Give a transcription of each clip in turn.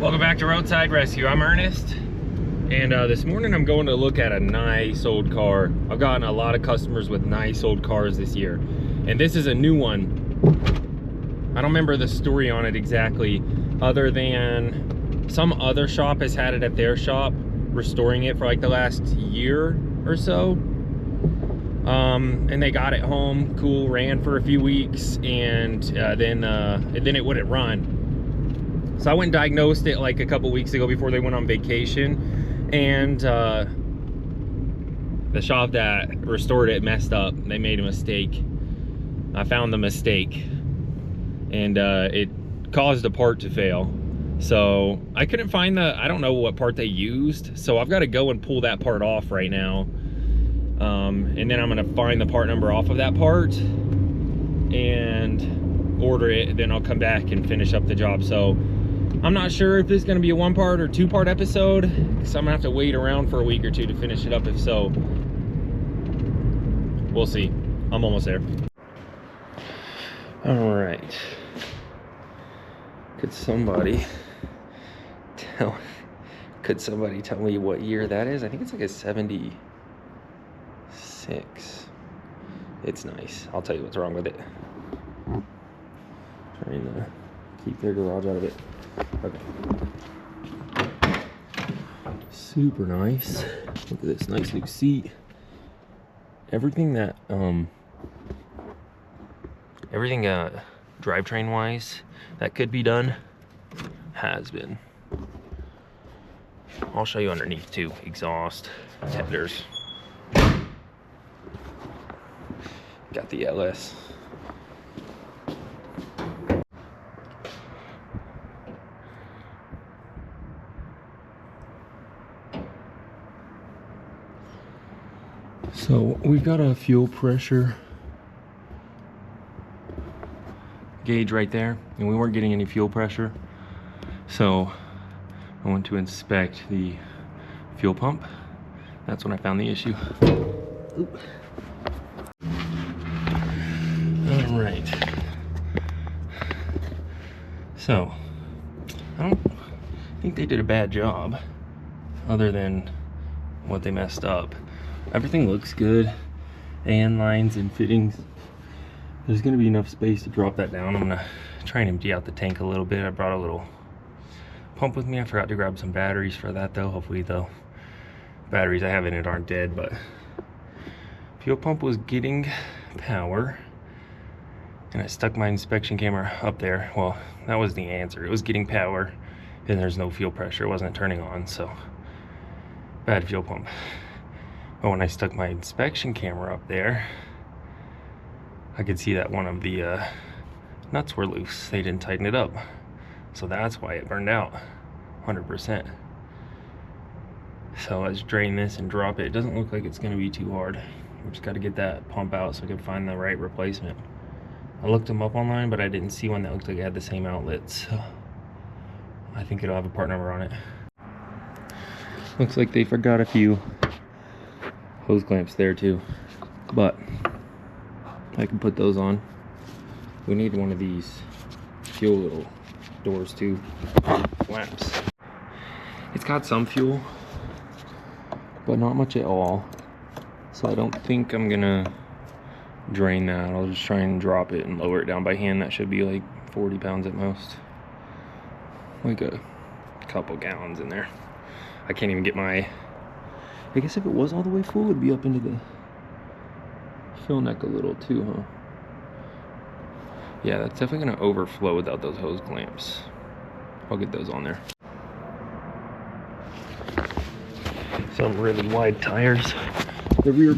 Welcome back to Roadside Rescue. I'm Ernest, and this morning I'm going to look at a nice old car. I've gotten a lot of customers with nice old cars this year, and this is a new one. I don't remember the story on it exactly, other than some other shop has had it at their shop, restoring it for like the last year or so. And they got it home, cool, ran for a few weeks, and then it wouldn't run. So I went and diagnosed it like a couple weeks ago before they went on vacation, and the shop that restored it messed up. They made a mistake. I found the mistake, and it caused a part to fail. So I couldn't find I don't know what part they used, so I've got to go and pull that part off right now. And then I'm gonna find the part number off of that part and order it. Then I'll come back and finish up the job. So I'm not sure if this is gonna be a 1-part or 2-part episode, so I'm gonna have to wait around for a week or two to finish it up. If so, we'll see. I'm almost there. All right. Could somebody tell me what year that is? I think it's like a 76. It's nice. I'll tell you what's wrong with it. Trying to keep their garage out of it. Okay. Super nice. Look at this nice new seat. Everything that drivetrain wise that could be done has been. I'll show you underneath too. Exhaust, headers. Got the LS. So we've got a fuel pressure gauge right there, and we weren't getting any fuel pressure. So I went to inspect the fuel pump. That's when I found the issue. Oop. All right. So I don't think they did a bad job, other than what they messed up. Everything looks good, and lines and fittings. There's gonna be enough space to drop that down. I'm gonna try and empty out the tank a little bit. I brought a little pump with me. I forgot to grab some batteries for that though. Hopefully the batteries I have in it aren't dead, but fuel pump was getting power, and I stuck my inspection camera up there. Well, that was the answer. It was getting power, and there's no fuel pressure. It wasn't turning on, so bad fuel pump. But when I stuck my inspection camera up there, I could see that one of the nuts were loose. They didn't tighten it up. So that's why it burned out 100%. So let's drain this and drop it. It doesn't look like it's gonna be too hard. We just gotta get that pump out so I can find the right replacement. I looked them up online, but I didn't see one that looked like it had the same outlets. So I think it'll have a part number on it. Looks like they forgot a few hose clamps there too, but I can put those on. We need one of these fuel little doors too, flaps. It's got some fuel, but not much at all, so I don't think I'm gonna drain that. I'll just try and drop it and lower it down by hand. That should be like 40 pounds at most, like a couple gallons in there. I can't even get my, I guess if it was all the way full, it'd be up into the fill neck a little too, huh? Yeah, that's definitely gonna overflow without those hose clamps. I'll get those on there. Some really wide tires. The rear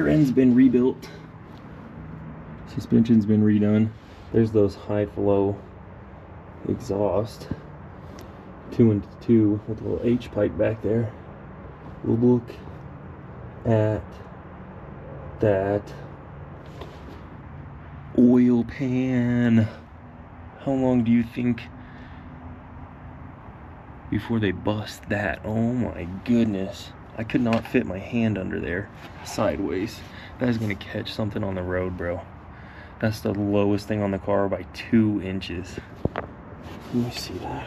end's been rebuilt. Suspension's been redone. There's those high flow exhaust, 2 and 2 with a little H pipe back there. We'll look at that oil pan. How long do you think before they bust that? Oh my goodness. I could not fit my hand under there sideways. That is gonna catch something on the road, bro. That's the lowest thing on the car by 2 inches. Let me see that.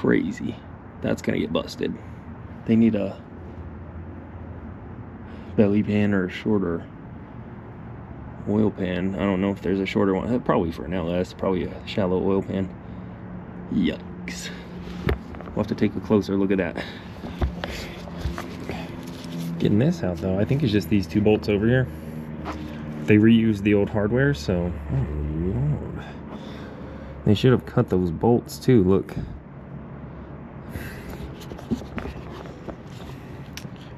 crazy. That's gonna get busted. They need a belly pan or a shorter oil pan. I don't know if there's a shorter one. Probably for an LS, probably a shallow oil pan. Yikes. We'll have to take a closer look at that. Getting this out though, I think it's just these two bolts over here. They reused the old hardware, so oh Lord. They should have cut those bolts too, look.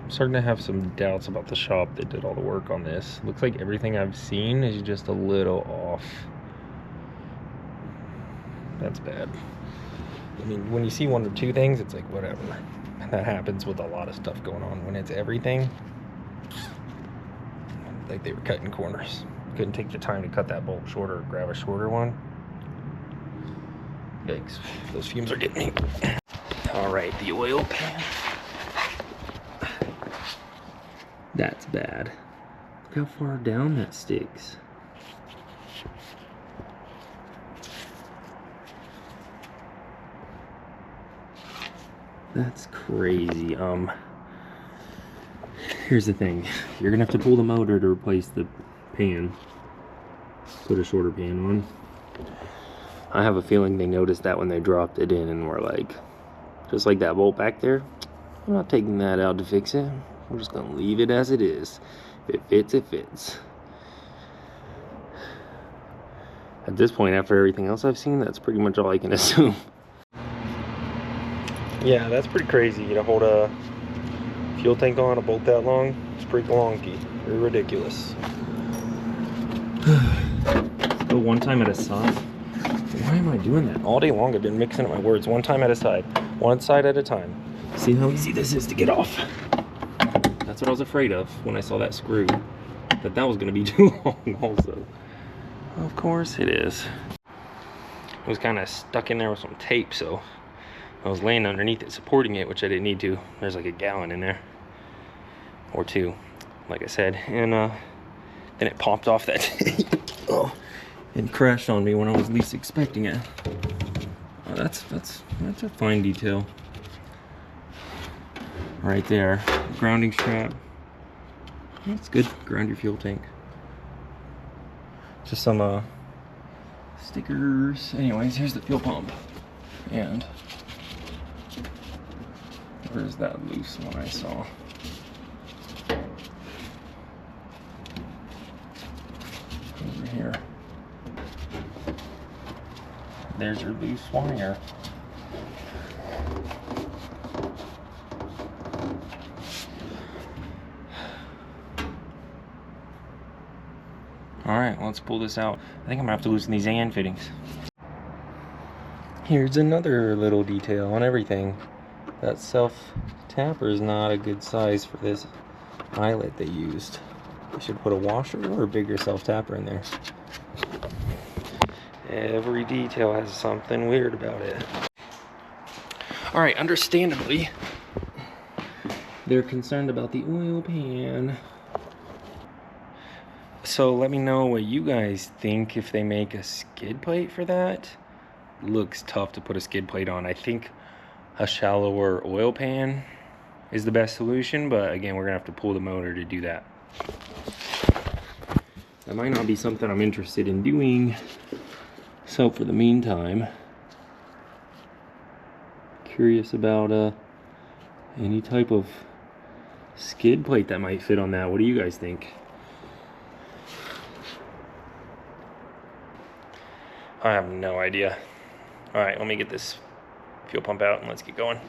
I'm starting to have some doubts about the shop that did all the work on this. Looks like everything I've seen is just a little off. That's bad. I mean, when you see one or two things, it's like, whatever. That happens with a lot of stuff going on. When it's everything, like they were cutting corners. Couldn't take the time to cut that bolt shorter or grab a shorter one. Yikes, those fumes are getting me. All right, the oil pan. That's bad. Look how far down that sticks. That's crazy. Here's the thing. You're gonna have to pull the motor to replace the pan. Put a shorter pan on. I have a feeling they noticed that when they dropped it in and were like, just like that bolt back there, I'm not taking that out to fix it. We're just gonna leave it as it is. If it fits, it fits. At this point, after everything else I've seen, that's pretty much all I can assume. Yeah, that's pretty crazy to hold a fuel tank on a bolt that long. It's pretty wonky, very ridiculous. Let's go one time at a side. Why am I doing that? All day long I've been mixing up my words. One time at a side. One side at a time. See how easy this is to get off. That's what I was afraid of when I saw that screw. That was gonna be too long also. Of course it is. It was kind of stuck in there with some tape, so I was laying underneath it, supporting it, which I didn't need to. There's like a gallon in there. Or two, like I said. And then it popped off that tape. Oh, and crashed on me when I was least expecting it. Oh, that's a fine detail. Right there. Grounding strap. That's good. Ground your fuel tank. Just some stickers. Anyways, here's the fuel pump. And where's that loose one I saw? Over here. There's your loose wire. Alright, let's pull this out. I think I'm gonna have to loosen these AN fittings. Here's another little detail on everything. That self tapper is not a good size for this eyelet they used. They should put a washer or a bigger self tapper in there. Every detail has something weird about it. Alright, understandably, they're concerned about the oil pan. So let me know what you guys think if they make a skid plate for that. Looks tough to put a skid plate on. I think a shallower oil pan is the best solution, but again, we're gonna have to pull the motor to do that. That might not be something I'm interested in doing. So for the meantime, curious about any type of skid plate that might fit on that. What do you guys think? I have no idea. All right, let me get this fuel pump out and let's get going.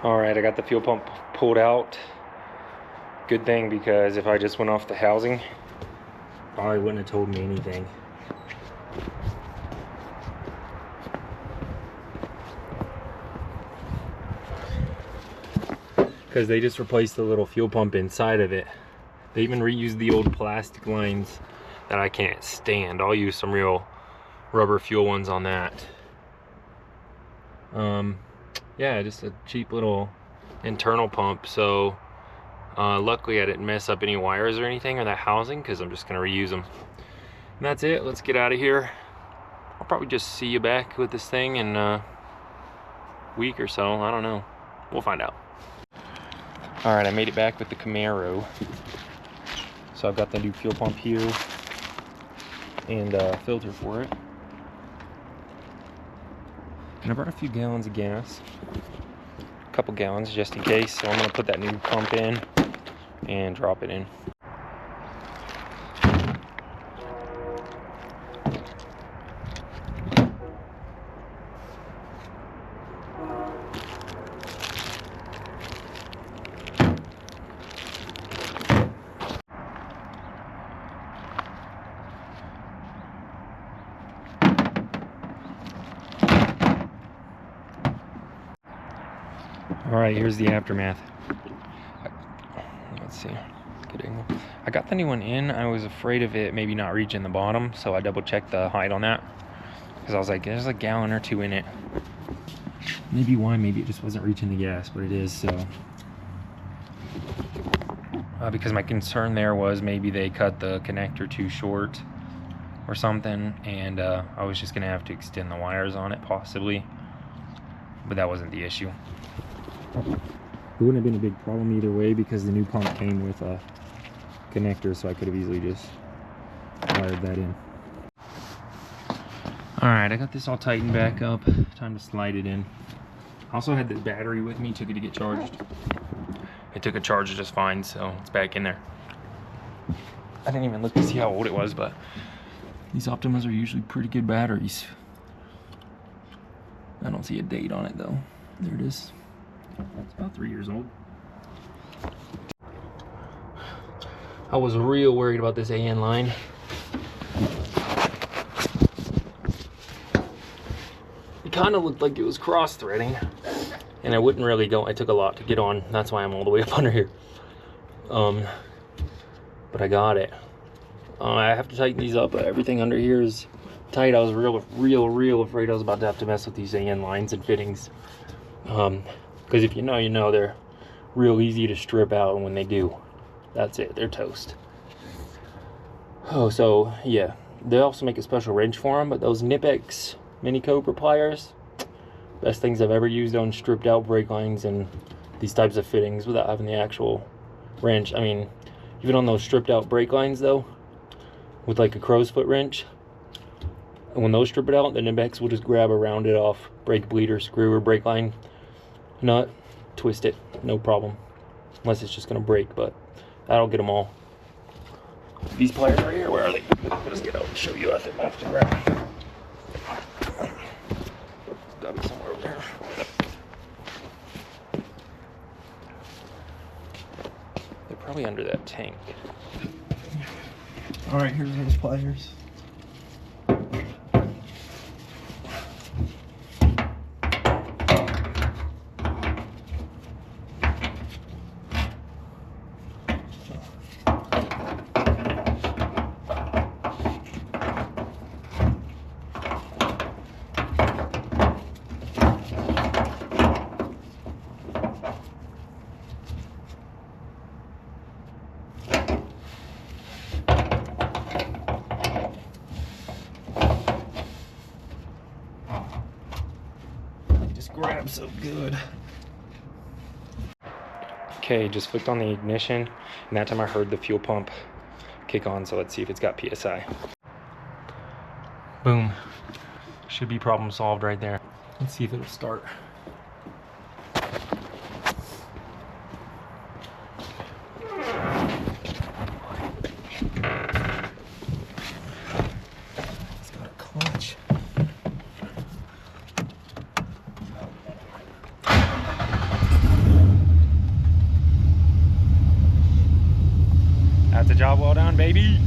All right, I got the fuel pump pulled out. Good thing, because if I just went off the housing, probably wouldn't have told me anything. Because they just replaced the little fuel pump inside of it. They even reused the old plastic lines that I can't stand. I'll use some real rubber fuel ones on that. Yeah, just a cheap little internal pump. So luckily I didn't mess up any wires or anything or that housing, because I'm just gonna reuse them. And that's it. Let's get out of here. I'll probably just see you back with this thing and week or so. I don't know. We'll find out. All right, I made it back with the CAMARO. So I've got the new fuel pump here and a filter for it. And I brought a few gallons of gas, a couple gallons just in case. So I'm gonna put that new pump in and drop it in. All right, here's the aftermath. Let's see. Good angle. I got the new one in. I was afraid of it maybe not reaching the bottom, so I double checked the height on that because I was like, there's a gallon or two in it. Maybe one, maybe it just wasn't reaching the gas, but it is. So because my concern there was maybe they cut the connector too short or something, and I was just gonna have to extend the wires on it possibly, but that wasn't the issue. It wouldn't have been a big problem either way because the new pump came with a connector, so I could have easily just wired that in. Alright, I got this all tightened back up. Time to slide it in. I also had the battery with me, took it to get charged. It took a charge just fine, so it's back in there. I didn't even look to see how old it was, but these Optimas are usually pretty good batteries. I don't see a date on it though. There it is. It's about 3 years old. I was real worried about this AN line. It kind of looked like it was cross-threading, and I wouldn't really go. I took a lot to get on. That's why I'm all the way up under here. But I got it. I have to tighten these up. Everything under here is tight. I was real afraid I was about to have to mess with these AN lines and fittings. Because if you know, they're real easy to strip out, and when they do, that's it, they're toast. Oh, so yeah, they also make a special wrench for them, but those Knipex mini Cobra pliers, best things I've ever used on stripped out brake lines and these types of fittings without having the actual wrench. I mean, even on those stripped out brake lines though, with like a crow's foot wrench, and when those strip it out, the Knipex will just grab a rounded off brake bleeder screw or brake line nut, twist it, no problem, unless it's just gonna break, but that'll get them all. These pliers right here, where are they? I'll just get out and show you. I think I have to grab them. Gotta be somewhere over there. They're probably under that tank. All right, here's those pliers. Grab so good. Okay, just flicked on the ignition, and that time I heard the fuel pump kick on, so let's see if it's got PSI. Boom. Should be problem solved right there. Let's see if it'll start. It's got a clutch. That's a job well done, baby.